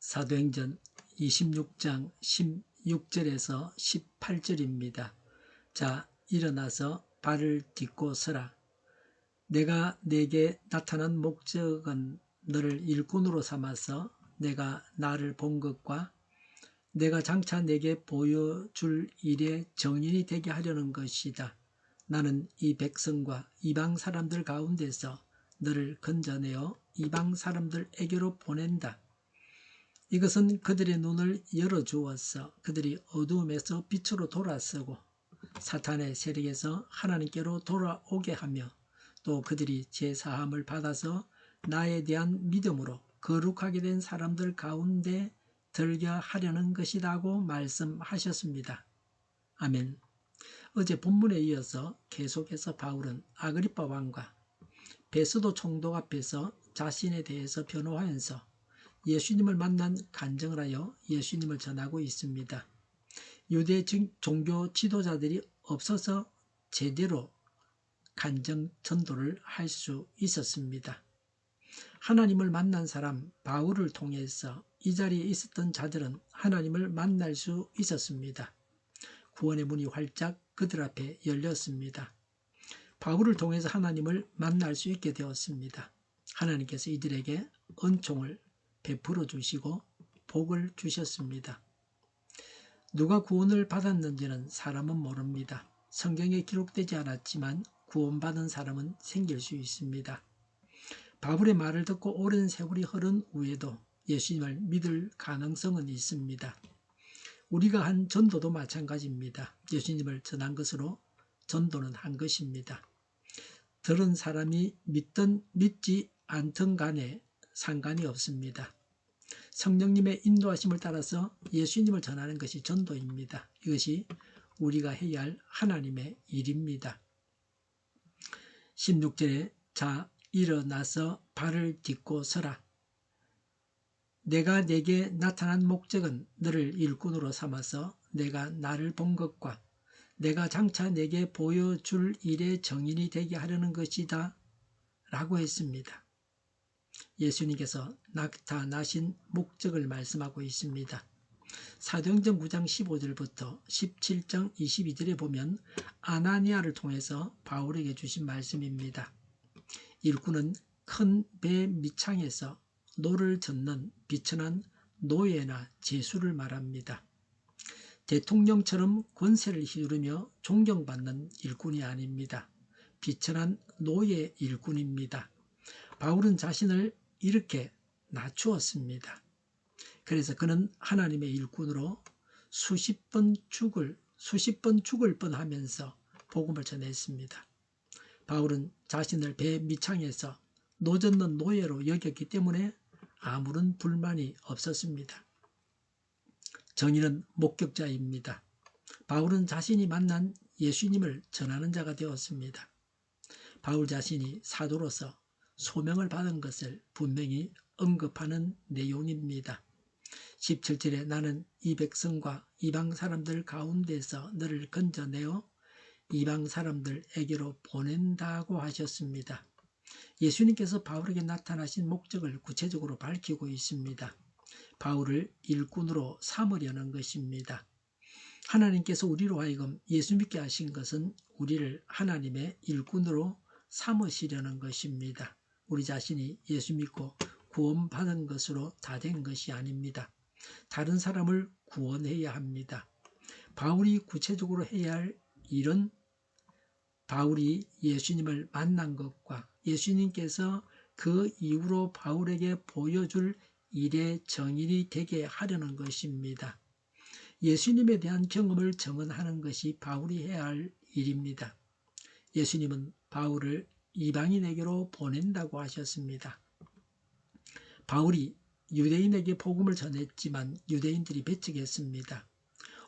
사도행전 26장 16절에서 18절입니다. 자, 일어나서 발을 딛고 서라. 내가 네게 나타난 목적은 너를 일꾼으로 삼아서 내가 나를 본 것과 내가 장차 네게 보여줄 일의 정인이 되게 하려는 것이다. 나는 이 백성과 이방 사람들 가운데서 너를 건져내어 이방 사람들에게로 보낸다. 이것은 그들의 눈을 열어주었어. 그들이 어두움에서 빛으로 돌아서고 사탄의 세력에서 하나님께로 돌아오게 하며 또 그들이 제사함을 받아서 나에 대한 믿음으로 거룩하게 된 사람들 가운데 들게 하려는 것이라고 말씀하셨습니다. 아멘. 어제 본문에 이어서 계속해서 바울은 아그리빠 왕과 베스도 총독 앞에서 자신에 대해서 변호하면서 예수님을 만난 간증을 하여 예수님을 전하고 있습니다. 유대 종교 지도자들이 없어서 제대로 간증 전도를 할 수 있었습니다. 하나님을 만난 사람 바울을 통해서 이 자리에 있었던 자들은 하나님을 만날 수 있었습니다. 구원의 문이 활짝 그들 앞에 열렸습니다. 바울을 통해서 하나님을 만날 수 있게 되었습니다. 하나님께서 이들에게 은총을 베풀어 주시고 복을 주셨습니다. 누가 구원을 받았는지는 사람은 모릅니다. 성경에 기록되지 않았지만 구원받은 사람은 생길 수 있습니다. 바울의 말을 듣고 오랜 세월이 흐른 후에도 예수님을 믿을 가능성은 있습니다. 우리가 한 전도도 마찬가지입니다. 예수님을 전한 것으로 전도는 한 것입니다. 들은 사람이 믿든 믿지 않든 간에 상관이 없습니다. 성령님의 인도하심을 따라서 예수님을 전하는 것이 전도입니다. 이것이 우리가 해야 할 하나님의 일입니다. 16절에 자 일어나서 발을 딛고 서라. 내가 네게 나타난 목적은 너를 일꾼으로 삼아서 내가 나를 본 것과 내가 장차 네게 보여줄 일의 정인이 되게 하려는 것이다 라고 했습니다. 예수님께서 나타나신 목적을 말씀하고 있습니다. 사도행전 9장 15절부터 17장 22절에 보면 아나니아를 통해서 바울에게 주신 말씀입니다. 일꾼은 큰 배 밑창에서 노를 젓는 비천한 노예나 제수를 말합니다. 대통령처럼 권세를 휘두르며 존경받는 일꾼이 아닙니다. 비천한 노예 일꾼입니다. 바울은 자신을 이렇게 낮추었습니다. 그래서 그는 하나님의 일꾼으로 수십 번 죽을 뻔하면서 복음을 전했습니다. 바울은 자신을 배 밑창에서 노젓는 노예로 여겼기 때문에 아무런 불만이 없었습니다. 정의는 목격자입니다. 바울은 자신이 만난 예수님을 전하는 자가 되었습니다. 바울 자신이 사도로서 소명을 받은 것을 분명히 언급하는 내용입니다. 17절에 나는 이 백성과 이방 사람들 가운데서 너를 건져내어 이방 사람들에게로 보낸다고 하셨습니다. 예수님께서 바울에게 나타나신 목적을 구체적으로 밝히고 있습니다. 바울을 일꾼으로 삼으려는 것입니다. 하나님께서 우리로 하여금 예수 믿게 하신 것은 우리를 하나님의 일꾼으로 삼으시려는 것입니다. 우리 자신이 예수 믿고 구원받은 것으로 다 된 것이 아닙니다. 다른 사람을 구원해야 합니다. 바울이 구체적으로 해야 할 일은 바울이 예수님을 만난 것과 예수님께서 그 이후로 바울에게 보여줄 일의 정인이 되게 하려는 것입니다. 예수님에 대한 경험을 정언하는 것이 바울이 해야 할 일입니다. 예수님은 바울을 이방인에게로 보낸다고 하셨습니다. 바울이 유대인에게 복음을 전했지만 유대인들이 배척했습니다.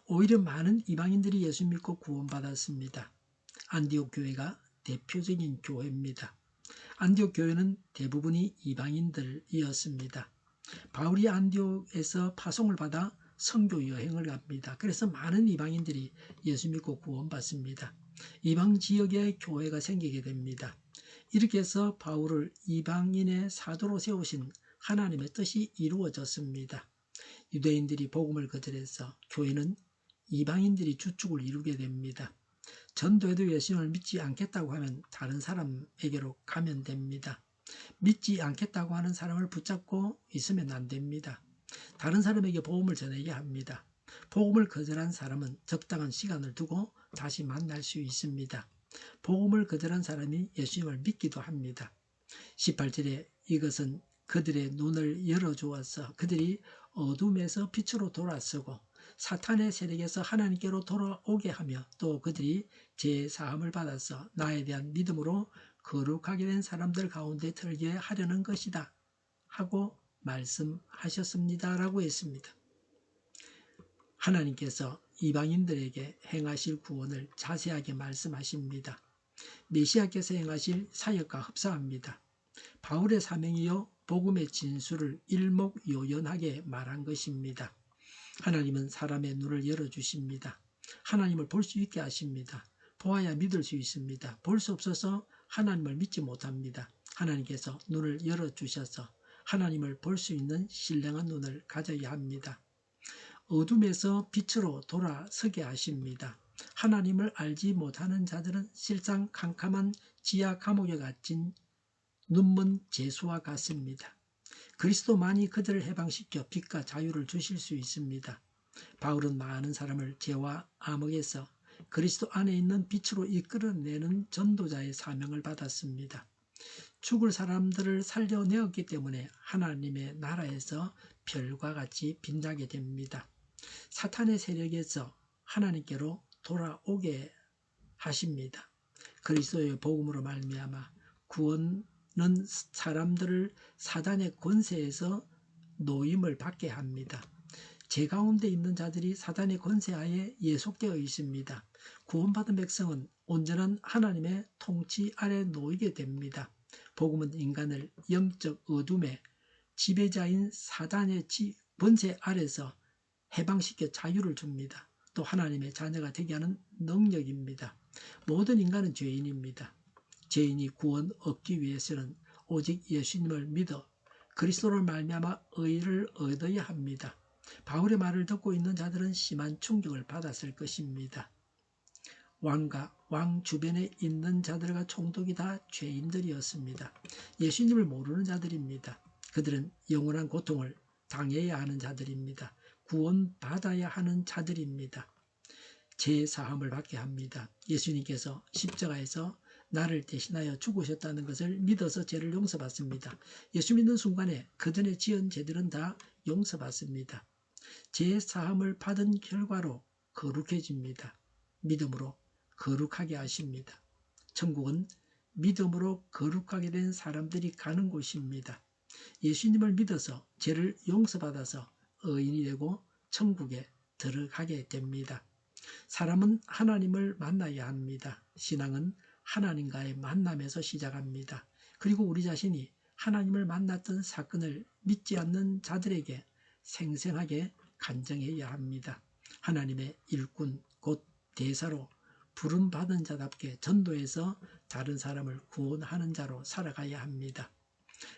오히려 많은 이방인들이 예수 믿고 구원받았습니다. 안디옥 교회가 대표적인 교회입니다. 안디옥 교회는 대부분이 이방인들이었습니다. 바울이 안디옥에서 파송을 받아 선교 여행을 갑니다. 그래서 많은 이방인들이 예수 믿고 구원받습니다. 이방 지역에 교회가 생기게 됩니다. 이렇게 해서 바울을 이방인의 사도로 세우신 하나님의 뜻이 이루어졌습니다. 유대인들이 복음을 거절해서 교회는 이방인들이 주축을 이루게 됩니다. 전도에도 예수님을 믿지 않겠다고 하면 다른 사람에게로 가면 됩니다. 믿지 않겠다고 하는 사람을 붙잡고 있으면 안 됩니다. 다른 사람에게 복음을 전하게 합니다. 복음을 거절한 사람은 적당한 시간을 두고 다시 만날 수 있습니다. 복음을 거절한 사람이 예수님을 믿기도 합니다. 18절에 이것은 그들의 눈을 열어주어서 그들이 어둠에서 빛으로 돌아서고 사탄의 세력에서 하나님께로 돌아오게 하며 또 그들이 제사함을 받아서 나에 대한 믿음으로 거룩하게 된 사람들 가운데 들게 하려는 것이다 하고 말씀하셨습니다 라고 했습니다. 하나님께서 이방인들에게 행하실 구원을 자세하게 말씀하십니다. 메시아께서 행하실 사역과 흡사합니다. 바울의 사명이요 복음의 진수를 일목요연하게 말한 것입니다. 하나님은 사람의 눈을 열어주십니다. 하나님을 볼 수 있게 하십니다. 보아야 믿을 수 있습니다. 볼 수 없어서 하나님을 믿지 못합니다. 하나님께서 눈을 열어주셔서 하나님을 볼 수 있는 신령한 눈을 가져야 합니다. 어둠에서 빛으로 돌아서게 하십니다. 하나님을 알지 못하는 자들은 실상 캄캄한 지하 감옥에 갇힌 눈먼 죄수와 같습니다. 그리스도만이 그들을 해방시켜 빛과 자유를 주실 수 있습니다. 바울은 많은 사람을 죄와 암흑에서 그리스도 안에 있는 빛으로 이끌어내는 전도자의 사명을 받았습니다. 죽을 사람들을 살려내었기 때문에 하나님의 나라에서 별과 같이 빛나게 됩니다. 사탄의 세력에서 하나님께로 돌아오게 하십니다. 그리스도의 복음으로 말미암아 구원은 사람들을 사단의 권세에서 노임을 받게 합니다. 죄 가운데 있는 자들이 사단의 권세하에 예속되어 있습니다. 구원받은 백성은 온전한 하나님의 통치 아래 놓이게 됩니다. 복음은 인간을 영적 어둠의 지배자인 사단의 권세 아래서 해방시켜 자유를 줍니다. 또 하나님의 자녀가 되게 하는 능력입니다. 모든 인간은 죄인입니다. 죄인이 구원 얻기 위해서는 오직 예수님을 믿어 그리스도를 말미암아 의를 얻어야 합니다. 바울의 말을 듣고 있는 자들은 심한 충격을 받았을 것입니다. 왕과 왕 주변에 있는 자들과 총독이 다 죄인들이었습니다. 예수님을 모르는 자들입니다. 그들은 영원한 고통을 당해야 하는 자들입니다. 구원받아야 하는 자들입니다. 죄사함을 받게 합니다. 예수님께서 십자가에서 나를 대신하여 죽으셨다는 것을 믿어서 죄를 용서받습니다. 예수 믿는 순간에 그전에 지은 죄들은 다 용서받습니다. 죄사함을 받은 결과로 거룩해집니다. 믿음으로 거룩하게 하십니다. 천국은 믿음으로 거룩하게 된 사람들이 가는 곳입니다. 예수님을 믿어서 죄를 용서받아서 의인이 되고 천국에 들어가게 됩니다. 사람은 하나님을 만나야 합니다. 신앙은 하나님과의 만남에서 시작합니다. 그리고 우리 자신이 하나님을 만났던 사건을 믿지 않는 자들에게 생생하게 간증해야 합니다. 하나님의 일꾼 곧 대사로 부름받은 자답게 전도해서 다른 사람을 구원하는 자로 살아가야 합니다.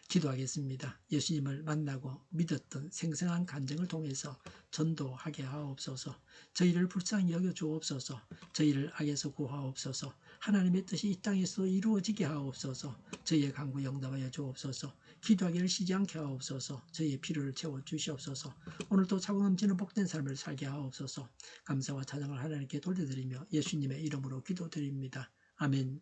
기도하겠습니다. 예수님을 만나고 믿었던 생생한 간증을 통해서 전도하게 하옵소서. 저희를 불쌍히 여겨 주옵소서. 저희를 악에서 구하옵소서. 하나님의 뜻이 이 땅에서 이루어지게 하옵소서. 저희의 간구 영답하여 주옵소서. 기도하기를 쉬지 않게 하옵소서. 저희의 필요를 채워주시옵소서. 오늘도 차고 넘치는 복된 삶을 살게 하옵소서. 감사와 찬양을 하나님께 돌려드리며 예수님의 이름으로 기도드립니다. 아멘.